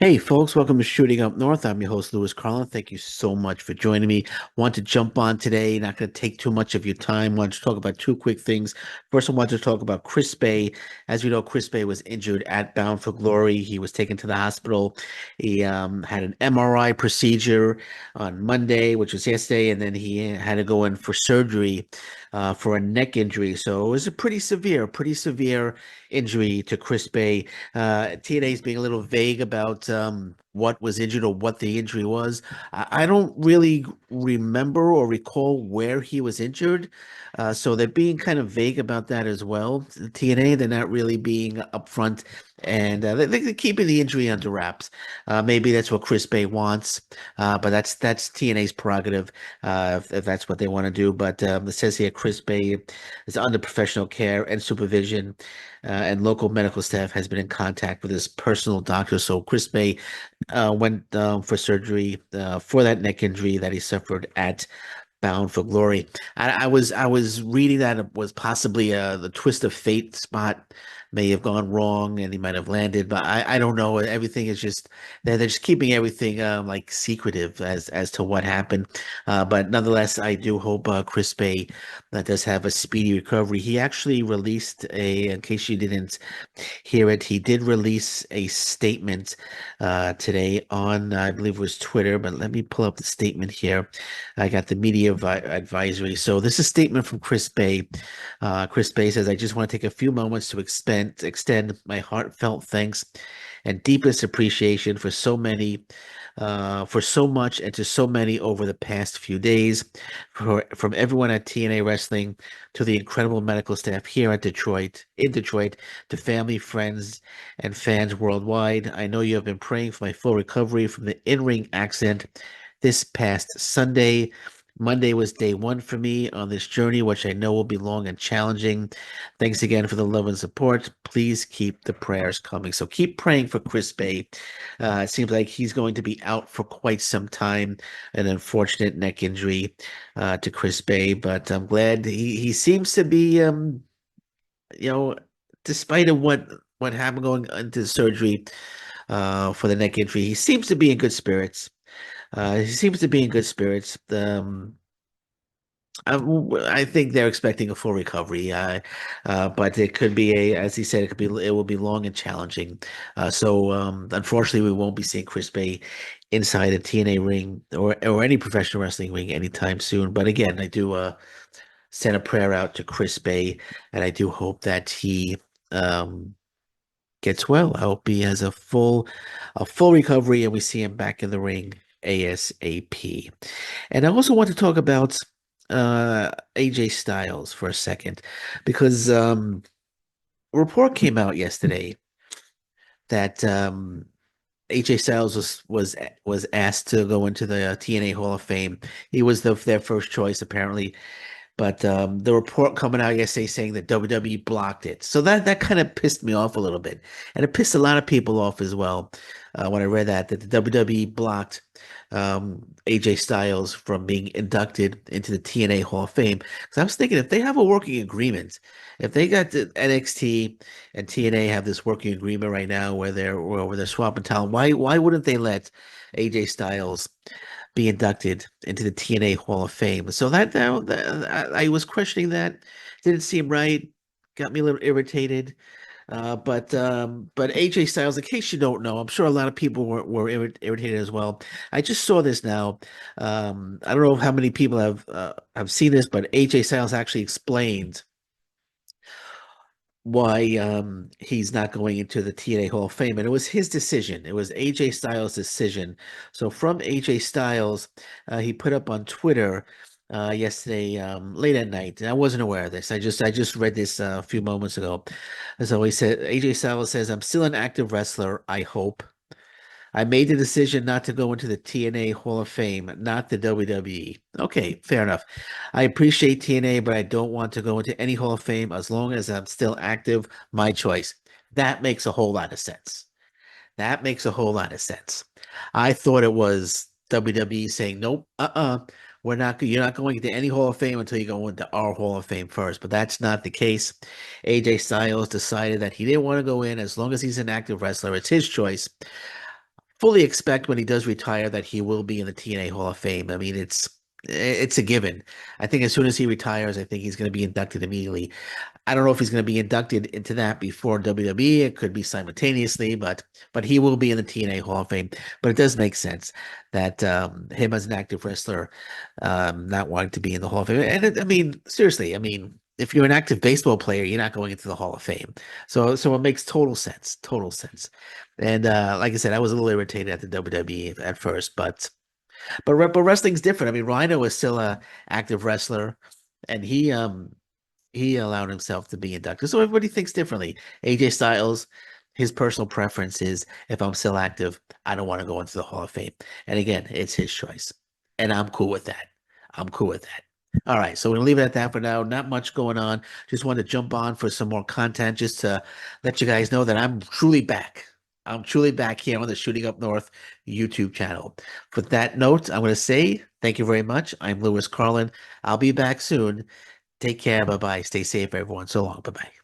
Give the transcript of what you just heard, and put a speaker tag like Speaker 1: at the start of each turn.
Speaker 1: Hey folks, welcome to Shooting Up North. I'm your host, Louis Carlan. Thank you so much for joining me. Want to jump on today, not going to take too much of your time. Want to talk about two quick things. First, I want to talk about Chris Bay. As we know, Chris Bay was injured at Bound for Glory. He was taken to the hospital. He had an MRI procedure on Monday, which was yesterday, and then he had to go in for surgery for a neck injury. So it was a pretty severe injury to Chris Bay. TNA is being a little vague about what was injured or what the injury was. I don't really remember or recall where he was injured. So they're being kind of vague about that as well. The TNA, they're not really being upfront and they're keeping the injury under wraps. Maybe that's what Chris Bay wants, but that's TNA's prerogative if that's what they want to do. But it says here Chris Bay is under professional care and supervision and local medical staff has been in contact with his personal doctor. So Chris May went for surgery for that neck injury that he suffered at Bound for Glory. I was reading that it was possibly the twist of fate spot may have gone wrong and he might have landed, but I don't know. Everything is just they're just keeping everything like secretive as to what happened. But nonetheless, I do hope Chris Bay does have a speedy recovery. He actually released in case you didn't hear it, he did release a statement today on, I believe it was Twitter, but let me pull up the statement here. I got the media advisory. So this is a statement from Chris Bay. Chris Bay says, I just want to take a few moments to extend my heartfelt thanks and deepest appreciation for so much and to so many over the past few days, from everyone at TNA Wrestling to the incredible medical staff here in Detroit, to family, friends, and fans worldwide. I know you have been praying for my full recovery from the in-ring accident this past Sunday. Monday was day one for me on this journey, which I know will be long and challenging. Thanks again for the love and support. Please keep the prayers coming. So keep praying for Chris Bay. It seems like he's going to be out for quite some time. An unfortunate neck injury to Chris Bay, but I'm glad he seems to be you know, despite of what happened going into surgery for the neck injury, he seems to be in good spirits. He seems to be in good spirits. I think they're expecting a full recovery, but it could be as he said, it will be long and challenging. So unfortunately, we won't be seeing Chris Bay inside a TNA ring or any professional wrestling ring anytime soon. But again, I do send a prayer out to Chris Bay, and I do hope that he um, gets well. I hope he has a full recovery, and we see him back in the ring ASAP. And I also want to talk about AJ Styles for a second because a report came out yesterday that AJ Styles was asked to go into the TNA Hall of Fame. He was their first choice apparently, but the report coming out yesterday saying that WWE blocked it. So that kind of pissed me off a little bit, and it pissed a lot of people off as well when I read that the WWE blocked AJ Styles from being inducted into the TNA Hall of Fame. Because I was thinking if they have a working agreement, if they got the NXT and TNA have this working agreement right now where they're swapping talent, why wouldn't they let AJ Styles be inducted into the TNA Hall of Fame? So I was questioning that. Didn't seem right. Got me a little irritated. But AJ Styles, in case you don't know, I'm sure a lot of people were irritated as well. I just saw this now. I don't know how many people have seen this, but AJ Styles actually explained why he's not going into the TNA Hall of Fame, and it was his decision. It was AJ Styles' decision. So from AJ Styles, he put up on Twitter yesterday late at night, and I wasn't aware of this. I just read this a few moments ago. So he said, AJ Styles says, "I'm still an active wrestler. I hope." I made the decision not to go into the TNA Hall of Fame, not the WWE. Okay, fair enough. I appreciate TNA, but I don't want to go into any Hall of Fame as long as I'm still active. My choice. That makes a whole lot of sense. That makes a whole lot of sense. I thought it was WWE saying, nope, you're not going into any Hall of Fame until you go into our Hall of Fame first. But that's not the case. AJ Styles decided that he didn't want to go in as long as he's an active wrestler. It's his choice. fully expect when he does retire that he will be in the TNA Hall of Fame. I mean, it's a given. I think as soon as he retires, I think he's going to be inducted immediately. I don't know if he's going to be inducted into that before WWE. It could be simultaneously, but he will be in the TNA Hall of Fame. But it does make sense that him as an active wrestler not wanting to be in the Hall of Fame. And I mean, seriously, I mean, if you're an active baseball player, you're not going into the Hall of Fame. So it makes total sense, total sense. And like I said, I was a little irritated at the WWE at first, but wrestling's different. I mean, Rhino is still a active wrestler, and he allowed himself to be inducted. So everybody thinks differently. AJ Styles, his personal preference is if I'm still active, I don't want to go into the Hall of Fame. And again, it's his choice. And I'm cool with that. I'm cool with that. All right, so we're gonna leave it at that for now. Not much going on. Just wanted to jump on for some more content just to let you guys know that I'm truly back. I'm truly back here on the Shooting Up North YouTube channel. With that note, I'm going to say thank you very much. I'm Lewis Carlin. I'll be back soon. Take care. Bye bye. Stay safe, everyone. So long. Bye bye.